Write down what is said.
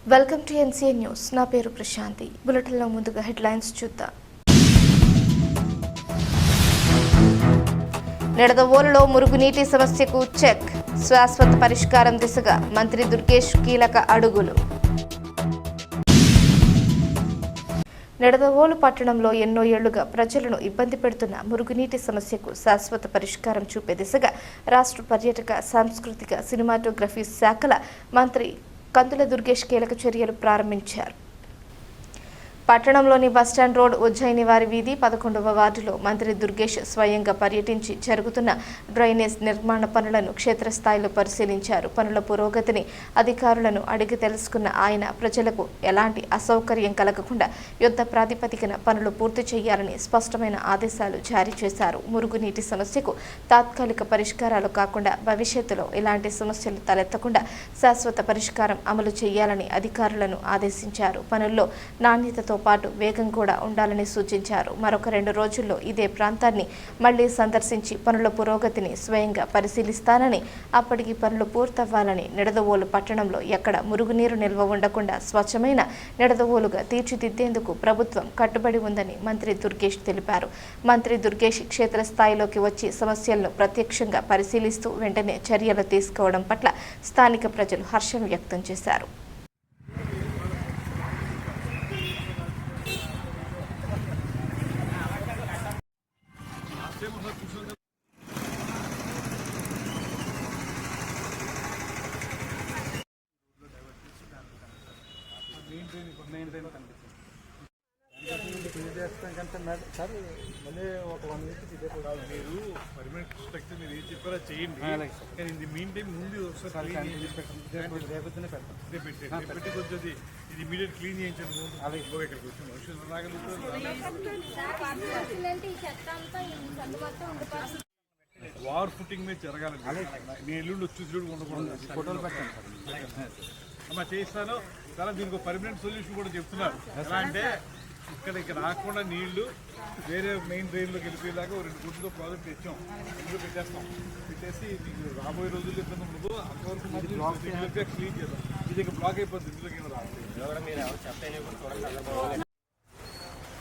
Welcome to NCA news. నా పేరు ప్రశాంతి. బులెటిన్లో ముందుగా హెడ్లైన్స్ చూద్దాం. నిడదవోలులో మురుగునీటి సమస్యకు చెక్. శాశ్వత పరిష్కారం దిశగా మంత్రి దుర్గేష్ కీలక అడుగులు. నిడదవోలు పట్టణంలో ఎన్నో ఏళ్లుగా ప్రజలను ఇబ్బంది పెడుతున్న మురుగునీటి సమస్యకు శాశ్వత పరిష్కారం చూపే దిశగా రాష్ట్ర పర్యాటక, సాంస్కృతిక, సినిమాటోగ్రఫీ శాఖల మంత్రి కందుల దుర్గేష్ కీలక చర్యలు ప్రారంభించారు. పట్టణంలోని బస్టాండ్ రోడ్, ఉజ్జయిని వారి వీధి 11వ వార్డులో మంత్రి దుర్గేష్ స్వయంగా పర్యటించి జరుగుతున్న డ్రైనేజ్ నిర్మాణ పనులను క్షేత్రస్థాయిలో పరిశీలించారు. పనుల పురోగతిని అధికారులను అడిగి తెలుసుకున్న ఆయన ప్రజలకు ఎలాంటి అసౌకర్యం కలగకుండా యుద్ధ ప్రాతిపదికన పనులు పూర్తి చేయాలని స్పష్టమైన ఆదేశాలు జారీ చేశారు. మురుగునీటి సమస్యకు తాత్కాలిక పరిష్కారాలు కాకుండా భవిష్యత్తులో ఇలాంటి సమస్యలు తలెత్తకుండా శాశ్వత పరిష్కారం అమలు చేయాలని అధికారులను ఆదేశించారు. పనుల్లో నాణ్యతతో పాటు వేగం కూడా ఉండాలని సూచించారు. మరొక 2 రోజుల్లో ఇదే ప్రాంతాన్ని మళ్లీ సందర్శించి పనుల పురోగతిని స్వయంగా పరిశీలిస్తానని, అప్పటికి పనులు పూర్తవ్వాలని, నిడదవోలు పట్టణంలో ఎక్కడ మురుగునీరు నిల్వ ఉండకుండా స్వచ్ఛమైన నిడదవోలుగా తీర్చిదిద్దేందుకు ప్రభుత్వం కట్టుబడి ఉందని మంత్రి దుర్గేష్ తెలిపారు. మంత్రి దుర్గేష్ క్షేత్రస్థాయిలోకి వచ్చి సమస్యలను ప్రత్యక్షంగా పరిశీలిస్తూ వెంటనే చర్యలు తీసుకోవడం పట్ల స్థానిక ప్రజలు హర్షం వ్యక్తం చేశారు. సార్ మళ్ళీ ఒక 1 వీక్ ఇదే మీరు పర్మనెంట్ స్ట్రక్చర్ మీరు ఏం చెప్పారో చేయండి. కానీ ఇది మెయిన్ టైం ముందు ఒకసారి పెట్టి కొంచెం ఇది ఇమీడియట్ క్లీన్ చేయించండి. అలాగే ఇక్కడికి వచ్చి మనుషులు వార్ ఫుటింగ్ మీద జరగాలి. నేను ఎల్లుండి వచ్చి ఉండకూడదు. ఫోటోలు పెట్టండి అమ్మా, చేస్తాను. చాలా దీనికి ఒక పర్మనెంట్ సొల్యూషన్ కూడా చెప్తున్నారు. ఎలా అంటే ఇక్కడ రాకుండా నీళ్లు వేరే మెయిన్ డ్రైన్లోకి వెళ్ళిపోయేలాగా 2 గుడ్లతో ప్రాజెక్ట్ తెచ్చాం. ఇందులో పెట్టేసి మీకు రాబోయే రోజుల్లో ఇబ్బంది ఉండదు. అంతవరకు క్లీన్ చేద్దాం. ఇది బ్లాక్ అయిపోతుంది. ఇందులోకి రాదు.